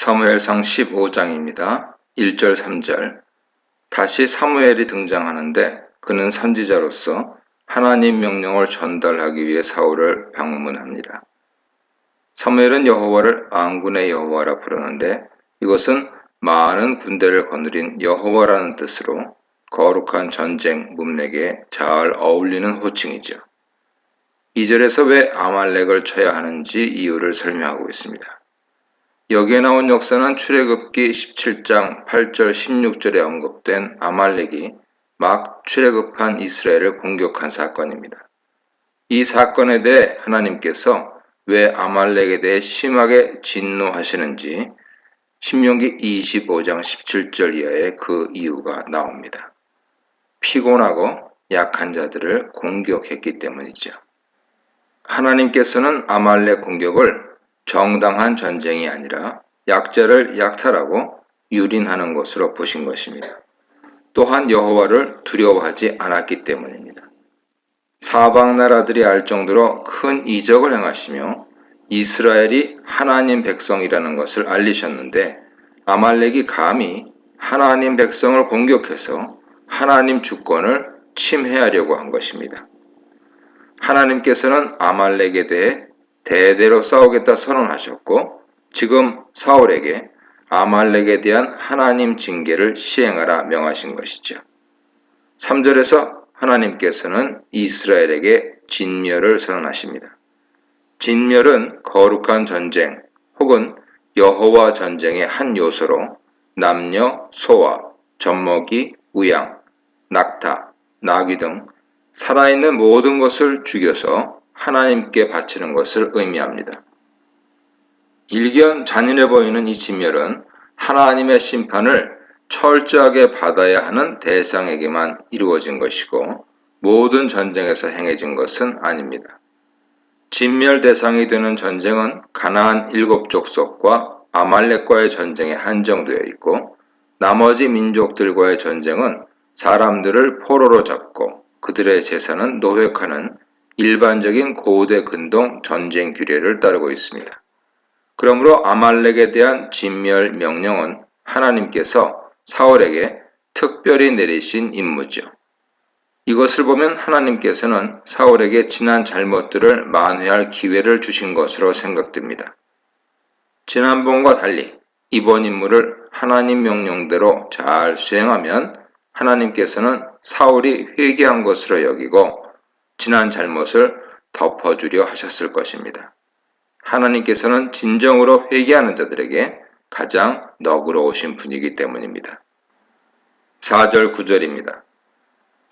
사무엘상 15장입니다. 1절 3절. 다시 사무엘이 등장하는데 그는 선지자로서 하나님 명령을 전달하기 위해 사울을 방문합니다. 사무엘은 여호와를 만군의 여호와라 부르는데 이것은 많은 군대를 거느린 여호와라는 뜻으로 거룩한 전쟁 문맥에 잘 어울리는 호칭이죠. 2절에서 왜 아말렉을 쳐야 하는지 이유를 설명하고 있습니다. 여기에 나온 역사는 출애굽기 17장 8절 16절에 언급된 아말렉이 막 출애굽한 이스라엘을 공격한 사건입니다. 이 사건에 대해 하나님께서 왜 아말렉에 대해 심하게 진노하시는지 신명기 25장 17절 이하에 그 이유가 나옵니다. 피곤하고 약한 자들을 공격했기 때문이죠. 하나님께서는 아말렉 공격을 정당한 전쟁이 아니라 약자를 약탈하고 유린하는 것으로 보신 것입니다. 또한 여호와를 두려워하지 않았기 때문입니다. 사방 나라들이 알 정도로 큰 이적을 행하시며 이스라엘이 하나님 백성이라는 것을 알리셨는데 아말렉이 감히 하나님 백성을 공격해서 하나님 주권을 침해하려고 한 것입니다. 하나님께서는 아말렉에 대해 대대로 싸우겠다 선언하셨고 지금 사울에게 아말렉에 대한 하나님 징계를 시행하라 명하신 것이죠. 3절에서 하나님께서는 이스라엘에게 진멸을 선언하십니다. 진멸은 거룩한 전쟁 혹은 여호와 전쟁의 한 요소로 남녀, 소와, 젖먹이, 우양, 낙타, 나귀 등 살아있는 모든 것을 죽여서 하나님께 바치는 것을 의미합니다. 일견 잔인해 보이는 이 진멸은 하나님의 심판을 철저하게 받아야 하는 대상에게만 이루어진 것이고 모든 전쟁에서 행해진 것은 아닙니다. 진멸 대상이 되는 전쟁은 가나안 7족속과 아말렉과의 전쟁에 한정되어 있고 나머지 민족들과의 전쟁은 사람들을 포로로 잡고 그들의 재산은 노획하는 일반적인 고대 근동 전쟁 규례를 따르고 있습니다. 그러므로 아말렉에 대한 진멸 명령은 하나님께서 사울에게 특별히 내리신 임무죠. 이것을 보면 하나님께서는 사울에게 지난 잘못들을 만회할 기회를 주신 것으로 생각됩니다. 지난번과 달리 이번 임무를 하나님 명령대로 잘 수행하면 하나님께서는 사울이 회개한 것으로 여기고 지난 잘못을 덮어주려 하셨을 것입니다. 하나님께서는 진정으로 회개하는 자들에게 가장 너그러우신 분이기 때문입니다. 4절 9절입니다.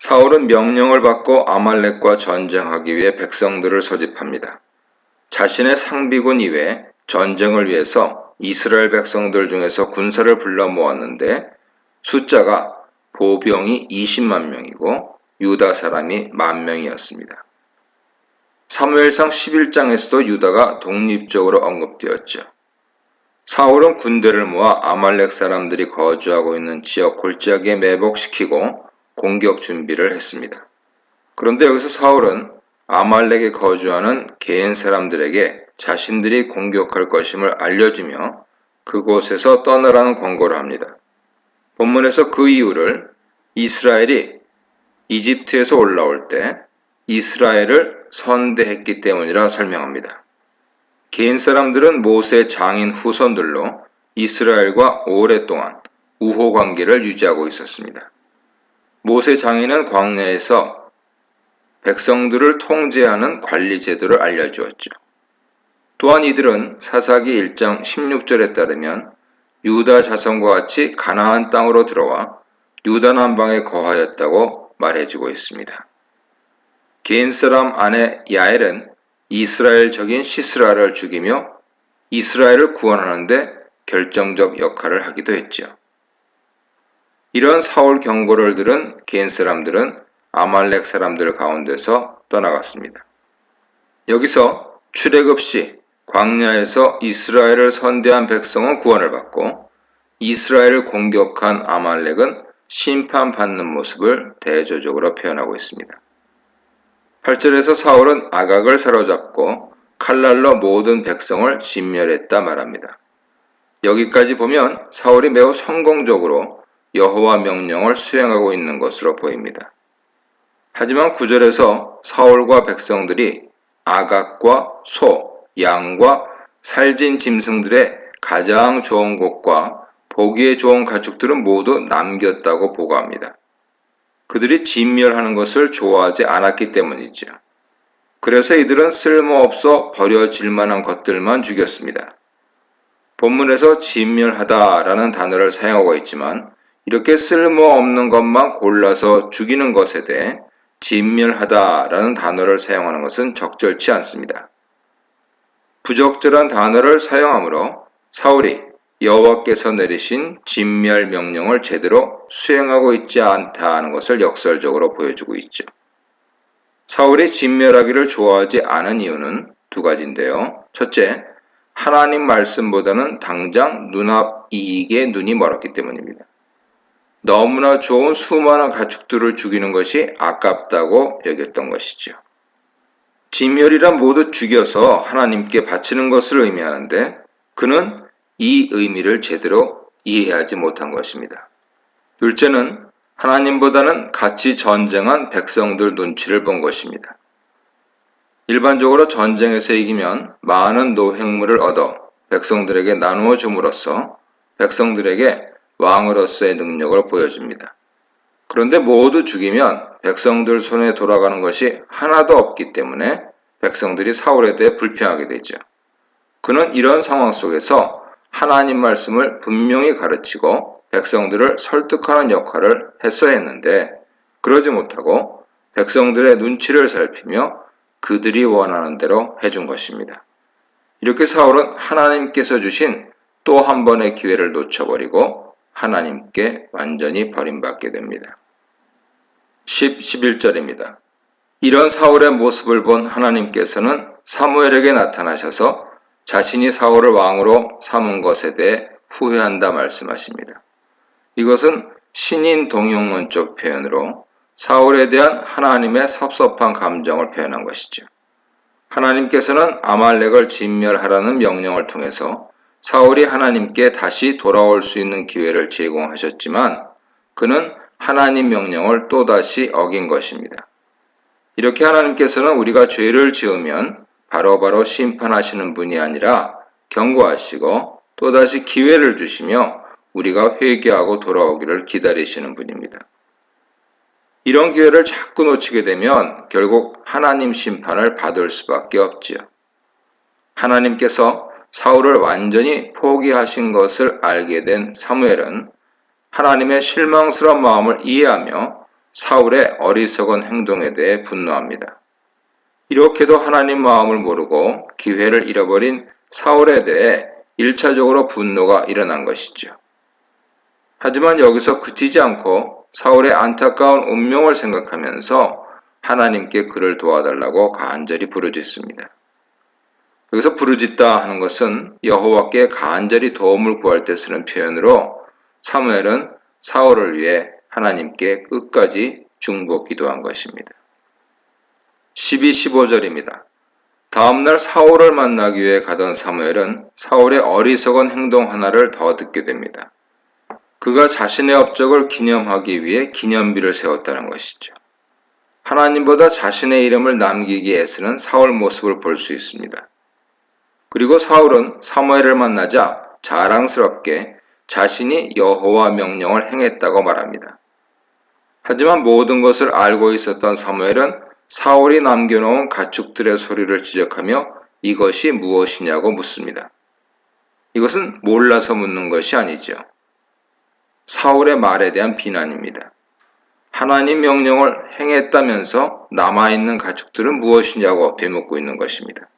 사울은 명령을 받고 아말렉과 전쟁하기 위해 백성들을 소집합니다. 자신의 상비군 이외에 전쟁을 위해서 이스라엘 백성들 중에서 군사를 불러 모았는데 숫자가 보병이 20만 명이고 유다 사람이 10,000명이었습니다. 사무엘상 11장에서도 유다가 독립적으로 언급되었죠. 사울은 군대를 모아 아말렉 사람들이 거주하고 있는 지역 골짜기에 매복시키고 공격 준비를 했습니다. 그런데 여기서 사울은 아말렉에 거주하는 개인 사람들에게 자신들이 공격할 것임을 알려주며 그곳에서 떠나라는 권고를 합니다. 본문에서 그 이유를 이스라엘이 이집트에서 올라올 때 이스라엘을 선대했기 때문이라 설명합니다. 개인 사람들은 모세의 장인 후손들로 이스라엘과 오랫동안 우호 관계를 유지하고 있었습니다. 모세 장인은 광야에서 백성들을 통제하는 관리 제도를 알려주었죠. 또한 이들은 사사기 1장 16절에 따르면 유다 자손과 같이 가나안 땅으로 들어와 유다 남방에 거하였다고 말해주고 있습니다. 개인 사람 아내 야엘은 이스라엘 적인 시스라를 죽이며 이스라엘을 구원하는데 결정적 역할을 하기도 했죠. 이런 사울 경고를 들은 개인 사람들은 아말렉 사람들 가운데서 떠나갔습니다. 여기서 출애굽 시 광야에서 이스라엘을 선대한 백성은 구원을 받고 이스라엘을 공격한 아말렉은 심판받는 모습을 대조적으로 표현하고 있습니다. 8절에서 사울은 아각을 사로잡고 칼날로 모든 백성을 진멸했다 말합니다. 여기까지 보면 사울이 매우 성공적으로 여호와 명령을 수행하고 있는 것으로 보입니다. 하지만 9절에서 사울과 백성들이 아각과 소, 양과 살진 짐승들의 가장 좋은 곳과 보기에 좋은 가축들은 모두 남겼다고 보고합니다. 그들이 진멸하는 것을 좋아하지 않았기 때문이죠. 그래서 이들은 쓸모없어 버려질 만한 것들만 죽였습니다. 본문에서 진멸하다라는 단어를 사용하고 있지만 이렇게 쓸모없는 것만 골라서 죽이는 것에 대해 진멸하다라는 단어를 사용하는 것은 적절치 않습니다. 부적절한 단어를 사용하므로 사울이 여호와께서 내리신 진멸 명령을 제대로 수행하고 있지 않다는 것을 역설적으로 보여주고 있죠. 사울이 진멸하기를 좋아하지 않은 이유는 두 가지인데요. 첫째, 하나님 말씀보다는 당장 눈앞 이익에 눈이 멀었기 때문입니다. 너무나 좋은 수많은 가축들을 죽이는 것이 아깝다고 여겼던 것이죠. 진멸이란 모두 죽여서 하나님께 바치는 것을 의미하는데 그는 이 의미를 제대로 이해하지 못한 것입니다. 둘째는 하나님보다는 같이 전쟁한 백성들 눈치를 본 것입니다. 일반적으로 전쟁에서 이기면 많은 노획물을 얻어 백성들에게 나누어 줌으로써 백성들에게 왕으로서의 능력을 보여줍니다. 그런데 모두 죽이면 백성들 손에 돌아가는 것이 하나도 없기 때문에 백성들이 사울에 대해 불평하게 되죠. 그는 이런 상황 속에서 하나님 말씀을 분명히 가르치고 백성들을 설득하는 역할을 했어야 했는데 그러지 못하고 백성들의 눈치를 살피며 그들이 원하는 대로 해준 것입니다. 이렇게 사울은 하나님께서 주신 또 한 번의 기회를 놓쳐버리고 하나님께 완전히 버림받게 됩니다. 11절입니다. 이런 사울의 모습을 본 하나님께서는 사무엘에게 나타나셔서 자신이 사울을 왕으로 삼은 것에 대해 후회한다 말씀하십니다. 이것은 신인 동용론적 표현으로 사울에 대한 하나님의 섭섭한 감정을 표현한 것이죠. 하나님께서는 아말렉을 진멸하라는 명령을 통해서 사울이 하나님께 다시 돌아올 수 있는 기회를 제공하셨지만 그는 하나님 명령을 또다시 어긴 것입니다. 이렇게 하나님께서는 우리가 죄를 지으면 바로바로 심판하시는 분이 아니라 경고하시고 또다시 기회를 주시며 우리가 회개하고 돌아오기를 기다리시는 분입니다. 이런 기회를 자꾸 놓치게 되면 결국 하나님 심판을 받을 수밖에 없지요. 하나님께서 사울을 완전히 포기하신 것을 알게 된 사무엘은 하나님의 실망스러운 마음을 이해하며 사울의 어리석은 행동에 대해 분노합니다. 이렇게도 하나님 마음을 모르고 기회를 잃어버린 사울에 대해 1차적으로 분노가 일어난 것이죠. 하지만 여기서 그치지 않고 사울의 안타까운 운명을 생각하면서 하나님께 그를 도와달라고 간절히 부르짖습니다. 여기서 부르짖다 하는 것은 여호와께 간절히 도움을 구할 때 쓰는 표현으로 사무엘은 사울을 위해 하나님께 끝까지 중보 기도한 것입니다. 15절입니다. 다음날 사울을 만나기 위해 가던 사무엘은 사울의 어리석은 행동 하나를 더 듣게 됩니다. 그가 자신의 업적을 기념하기 위해 기념비를 세웠다는 것이죠. 하나님보다 자신의 이름을 남기기 애쓰는 사울 모습을 볼 수 있습니다. 그리고 사울은 사무엘을 만나자 자랑스럽게 자신이 여호와 명령을 행했다고 말합니다. 하지만 모든 것을 알고 있었던 사무엘은 사울이 남겨놓은 가축들의 소리를 지적하며 이것이 무엇이냐고 묻습니다. 이것은 몰라서 묻는 것이 아니죠. 사울의 말에 대한 비난입니다. 하나님 명령을 행했다면서 남아있는 가축들은 무엇이냐고 되묻고 있는 것입니다.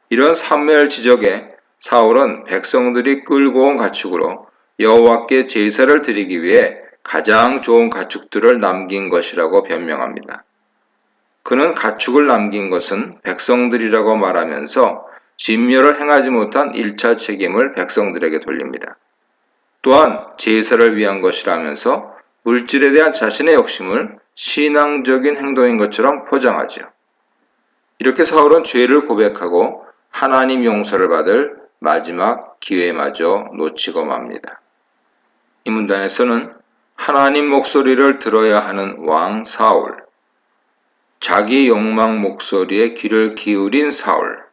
이런 사무엘 지적에 사울은 백성들이 끌고 온 가축으로 여호와께 제사를 드리기 위해 가장 좋은 가축들을 남긴 것이라고 변명합니다. 그는 가축을 남긴 것은 백성들이라고 말하면서 진멸을 행하지 못한 1차 책임을 백성들에게 돌립니다. 또한 제사를 위한 것이라면서 물질에 대한 자신의 욕심을 신앙적인 행동인 것처럼 포장하죠. 이렇게 사울은 죄를 고백하고 하나님 용서를 받을 마지막 기회마저 놓치고 맙니다. 이 문단에서는 하나님 목소리를 들어야 하는 왕 사울, 자기 욕망 목소리에 귀를 기울인 사울,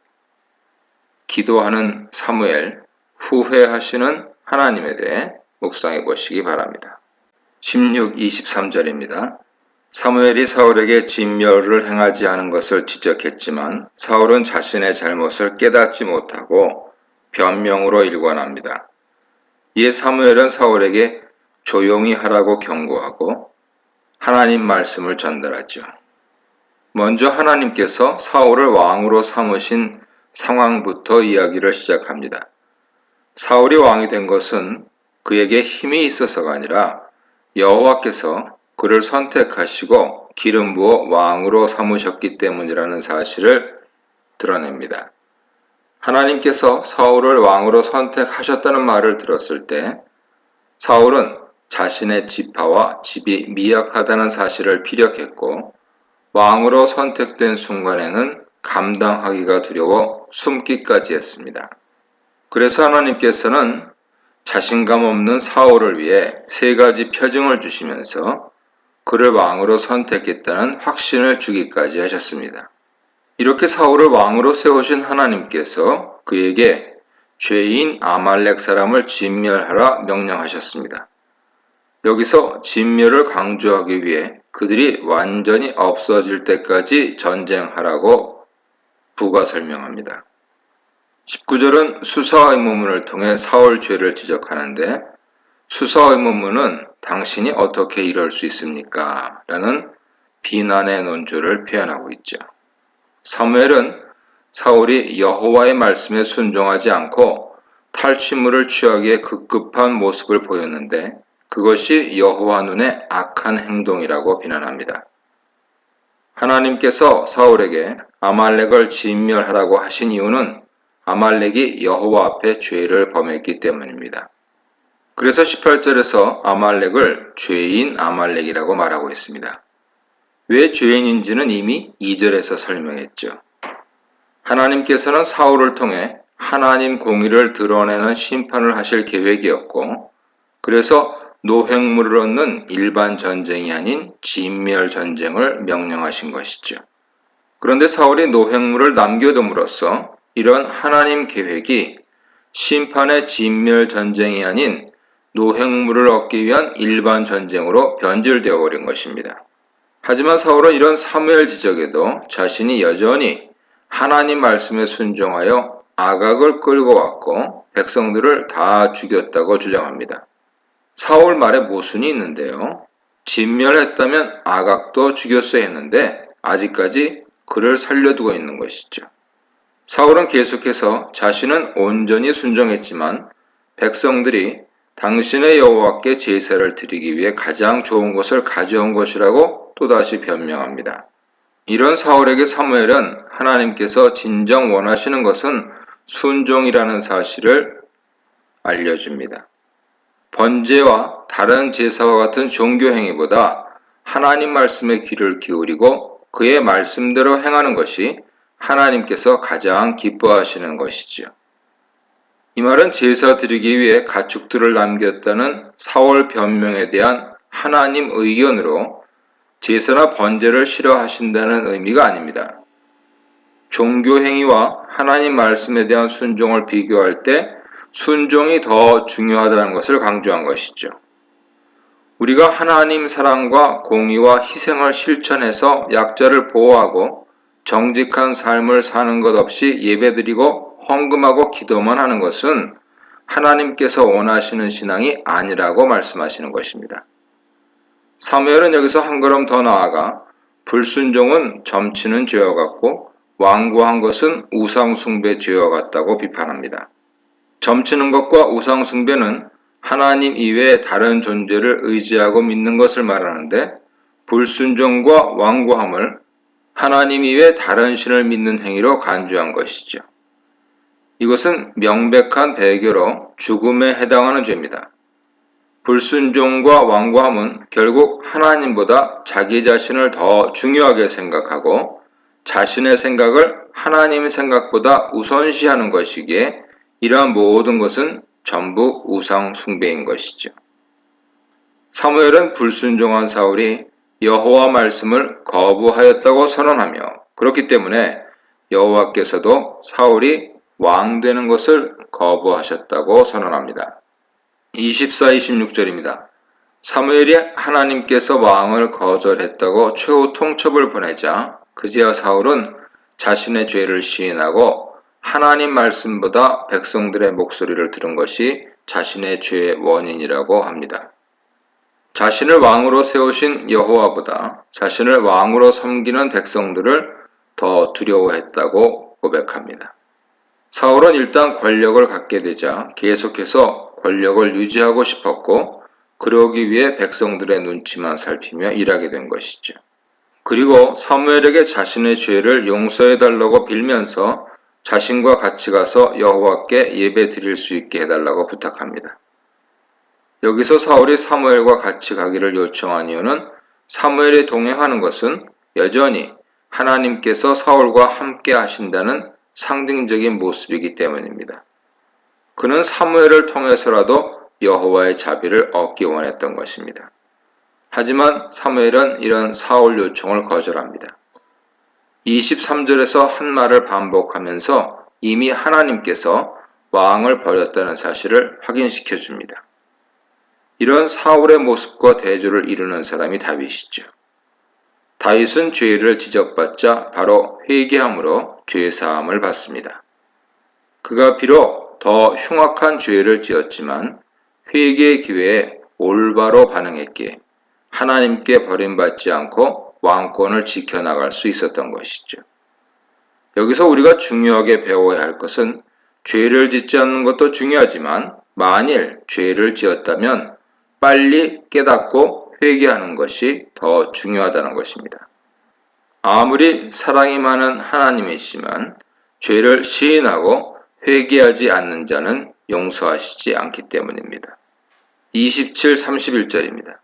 기도하는 사무엘, 후회하시는 하나님에 대해 묵상해 보시기 바랍니다. 16, 23절입니다. 사무엘이 사울에게 진멸을 행하지 않은 것을 지적했지만 사울은 자신의 잘못을 깨닫지 못하고 변명으로 일관합니다. 이에 사무엘은 사울에게 조용히 하라고 경고하고 하나님 말씀을 전달하죠. 먼저 하나님께서 사울을 왕으로 삼으신 상황부터 이야기를 시작합니다. 사울이 왕이 된 것은 그에게 힘이 있어서가 아니라 여호와께서 그를 선택하시고 기름 부어 왕으로 삼으셨기 때문이라는 사실을 드러냅니다. 하나님께서 사울을 왕으로 선택하셨다는 말을 들었을 때 사울은 자신의 지파와 집이 미약하다는 사실을 피력했고 왕으로 선택된 순간에는 감당하기가 두려워 숨기까지 했습니다. 그래서 하나님께서는 자신감 없는 사울을 위해 3가지 표징을 주시면서 그를 왕으로 선택했다는 확신을 주기까지 하셨습니다. 이렇게 사울을 왕으로 세우신 하나님께서 그에게 죄인 아말렉 사람을 진멸하라 명령하셨습니다. 여기서 진멸을 강조하기 위해 그들이 완전히 없어질 때까지 전쟁하라고 부가 설명합니다. 19절은 수사의문문을 통해 사울 죄를 지적하는데 수사의문문은 당신이 어떻게 이럴 수 있습니까? 라는 비난의 논조를 표현하고 있죠. 사무엘은 사울이 여호와의 말씀에 순종하지 않고 탈취물을 취하기에 급급한 모습을 보였는데 그것이 여호와 눈에 악한 행동이라고 비난합니다. 하나님께서 사울에게 아말렉을 진멸하라고 하신 이유는 아말렉이 여호와 앞에 죄를 범했기 때문입니다. 그래서 18절에서 아말렉을 죄인 아말렉이라고 말하고 있습니다. 왜 죄인인지는 이미 2절에서 설명했죠. 하나님께서는 사울을 통해 하나님 공의를 드러내는 심판을 하실 계획이었고 그래서 노획물을 얻는 일반 전쟁이 아닌 진멸 전쟁을 명령하신 것이죠. 그런데 사울이 노획물을 남겨둠으로써 이런 하나님 계획이 심판의 진멸 전쟁이 아닌 노획물을 얻기 위한 일반 전쟁으로 변질되어 버린 것입니다. 하지만 사울은 이런 사무엘 지적에도 자신이 여전히 하나님 말씀에 순종하여 아각을 끌고 왔고 백성들을 다 죽였다고 주장합니다. 사울 말에 모순이 있는데요. 진멸했다면 아각도 죽였어야 했는데 아직까지 그를 살려두고 있는 것이죠. 사울은 계속해서 자신은 온전히 순종했지만 백성들이 당신의 여호와께 제사를 드리기 위해 가장 좋은 것을 가져온 것이라고 또다시 변명합니다. 이런 사울에게 사무엘은 하나님께서 진정 원하시는 것은 순종이라는 사실을 알려줍니다. 번제와 다른 제사와 같은 종교 행위보다 하나님 말씀에 귀를 기울이고 그의 말씀대로 행하는 것이 하나님께서 가장 기뻐하시는 것이죠. 이 말은 제사 드리기 위해 가축들을 남겼다는 사울 변명에 대한 하나님 의견으로 제사나 번제를 싫어하신다는 의미가 아닙니다. 종교 행위와 하나님 말씀에 대한 순종을 비교할 때 순종이 더 중요하다는 것을 강조한 것이죠. 우리가 하나님 사랑과 공의와 희생을 실천해서 약자를 보호하고 정직한 삶을 사는 것 없이 예배드리고 헌금하고 기도만 하는 것은 하나님께서 원하시는 신앙이 아니라고 말씀하시는 것입니다. 사무엘은 여기서 한 걸음 더 나아가 불순종은 점치는 죄와 같고 완고한 것은 우상숭배 죄와 같다고 비판합니다. 점치는 것과 우상숭배는 하나님 이외의 다른 존재를 의지하고 믿는 것을 말하는데 불순종과 완고함을 하나님 이외의 다른 신을 믿는 행위로 간주한 것이죠. 이것은 명백한 배교로 죽음에 해당하는 죄입니다. 불순종과 완고함은 결국 하나님보다 자기 자신을 더 중요하게 생각하고 자신의 생각을 하나님의 생각보다 우선시하는 것이기에 이러한 모든 것은 전부 우상 숭배인 것이죠. 사무엘은 불순종한 사울이 여호와 말씀을 거부하였다고 선언하며 그렇기 때문에 여호와께서도 사울이 왕 되는 것을 거부하셨다고 선언합니다. 24, 26절입니다. 사무엘이 하나님께서 왕을 거절했다고 최후 통첩을 보내자 그제야 사울은 자신의 죄를 시인하고 하나님 말씀보다 백성들의 목소리를 들은 것이 자신의 죄의 원인이라고 합니다. 자신을 왕으로 세우신 여호와보다 자신을 왕으로 섬기는 백성들을 더 두려워했다고 고백합니다. 사울은 일단 권력을 갖게 되자 계속해서 권력을 유지하고 싶었고 그러기 위해 백성들의 눈치만 살피며 일하게 된 것이죠. 그리고 사무엘에게 자신의 죄를 용서해달라고 빌면서 자신과 같이 가서 여호와께 예배 드릴 수 있게 해달라고 부탁합니다. 여기서 사울이 사무엘과 같이 가기를 요청한 이유는 사무엘이 동행하는 것은 여전히 하나님께서 사울과 함께 하신다는 상징적인 모습이기 때문입니다. 그는 사무엘을 통해서라도 여호와의 자비를 얻기 원했던 것입니다. 하지만 사무엘은 이런 사울 요청을 거절합니다. 23절에서 한 말을 반복하면서 이미 하나님께서 왕을 버렸다는 사실을 확인시켜 줍니다. 이런 사울의 모습과 대조를 이루는 사람이 다윗이죠. 다윗은 죄를 지적받자 바로 회개함으로 죄사함을 받습니다. 그가 비록 더 흉악한 죄를 지었지만 회개의 기회에 올바로 반응했기에 하나님께 버림받지 않고 왕권을 지켜나갈 수 있었던 것이죠. 여기서 우리가 중요하게 배워야 할 것은 죄를 짓지 않는 것도 중요하지만 만일 죄를 지었다면 빨리 깨닫고 회개하는 것이 더 중요하다는 것입니다. 아무리 사랑이 많은 하나님이시지만 죄를 시인하고 회개하지 않는 자는 용서하시지 않기 때문입니다. 27, 31절입니다.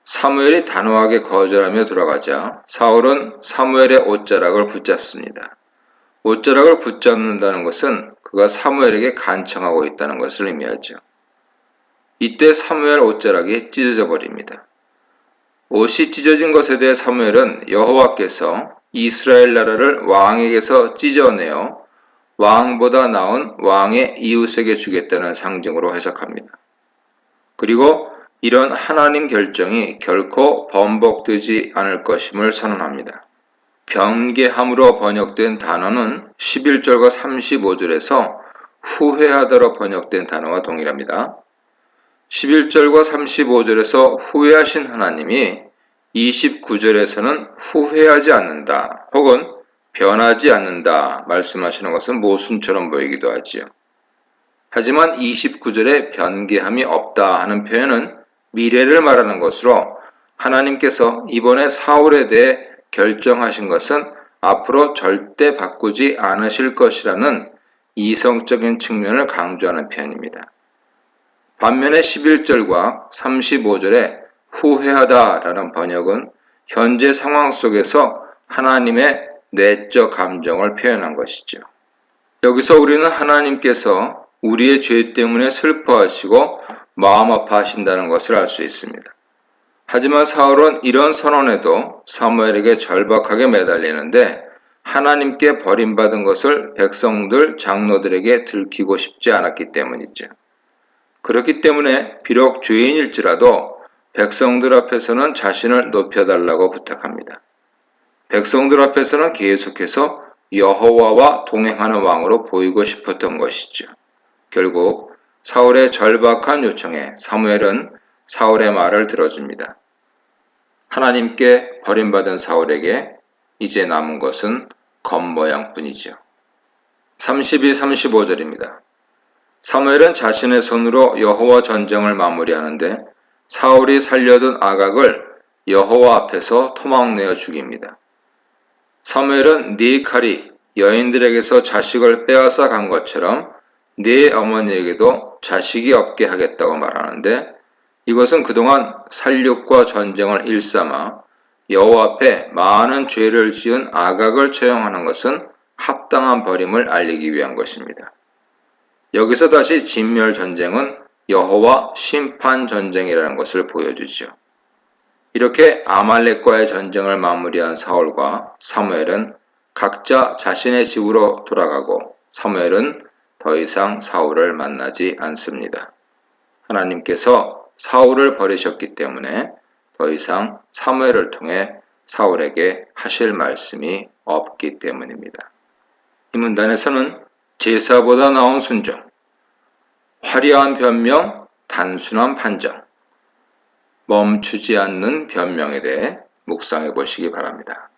사무엘이 단호하게 거절하며 돌아가자 사울은 사무엘의 옷자락을 붙잡습니다. 옷자락을 붙잡는다는 것은 그가 사무엘에게 간청하고 있다는 것을 의미하죠. 이때 사무엘 옷자락이 찢어져 버립니다. 옷이 찢어진 것에 대해 사무엘은 여호와께서 이스라엘 나라를 왕에게서 찢어내어 왕보다 나은 왕의 이웃에게 주겠다는 상징으로 해석합니다. 그리고 이런 하나님 결정이 결코 번복되지 않을 것임을 선언합니다. 변개함으로 번역된 단어는 11절과 35절에서 후회하다로 번역된 단어와 동일합니다. 11절과 35절에서 후회하신 하나님이 29절에서는 후회하지 않는다 혹은 변하지 않는다 말씀하시는 것은 모순처럼 보이기도 하지요. 하지만 29절에 변개함이 없다 하는 표현은 미래를 말하는 것으로 하나님께서 이번에 사울에 대해 결정하신 것은 앞으로 절대 바꾸지 않으실 것이라는 이성적인 측면을 강조하는 표현입니다. 반면에 11절과 35절에 후회하다라는 번역은 현재 상황 속에서 하나님의 내적 감정을 표현한 것이죠. 여기서 우리는 하나님께서 우리의 죄 때문에 슬퍼하시고 마음 아파하신다는 것을 알 수 있습니다. 하지만 사울은 이런 선언에도 사무엘에게 절박하게 매달리는데 하나님께 버림받은 것을 백성들, 장로들에게 들키고 싶지 않았기 때문이죠. 그렇기 때문에 비록 죄인일지라도 백성들 앞에서는 자신을 높여달라고 부탁합니다. 백성들 앞에서는 계속해서 여호와와 동행하는 왕으로 보이고 싶었던 것이죠. 결국 사울의 절박한 요청에 사무엘은 사울의 말을 들어줍니다. 하나님께 버림받은 사울에게 이제 남은 것은 겉모양뿐이죠. 32, 35절입니다. 사무엘은 자신의 손으로 여호와 전쟁을 마무리하는데 사울이 살려둔 아각을 여호와 앞에서 토막내어 죽입니다. 사무엘은 네 칼이 여인들에게서 자식을 빼앗아 간 것처럼 네 어머니에게도 자식이 없게 하겠다고 말하는데 이것은 그동안 살육과 전쟁을 일삼아 여호와 앞에 많은 죄를 지은 아각을 처형하는 것은 합당한 벌임을 알리기 위한 것입니다. 여기서 다시 진멸 전쟁은 여호와 심판 전쟁이라는 것을 보여주죠. 이렇게 아말렉과의 전쟁을 마무리한 사울과 사무엘은 각자 자신의 집으로 돌아가고 사무엘은 더 이상 사울을 만나지 않습니다. 하나님께서 사울을 버리셨기 때문에 더 이상 사무엘을 통해 사울에게 하실 말씀이 없기 때문입니다. 이 문단에서는 제사보다 나은 순종, 화려한 변명, 단순한 판정, 멈추지 않는 변명에 대해 묵상해 보시기 바랍니다.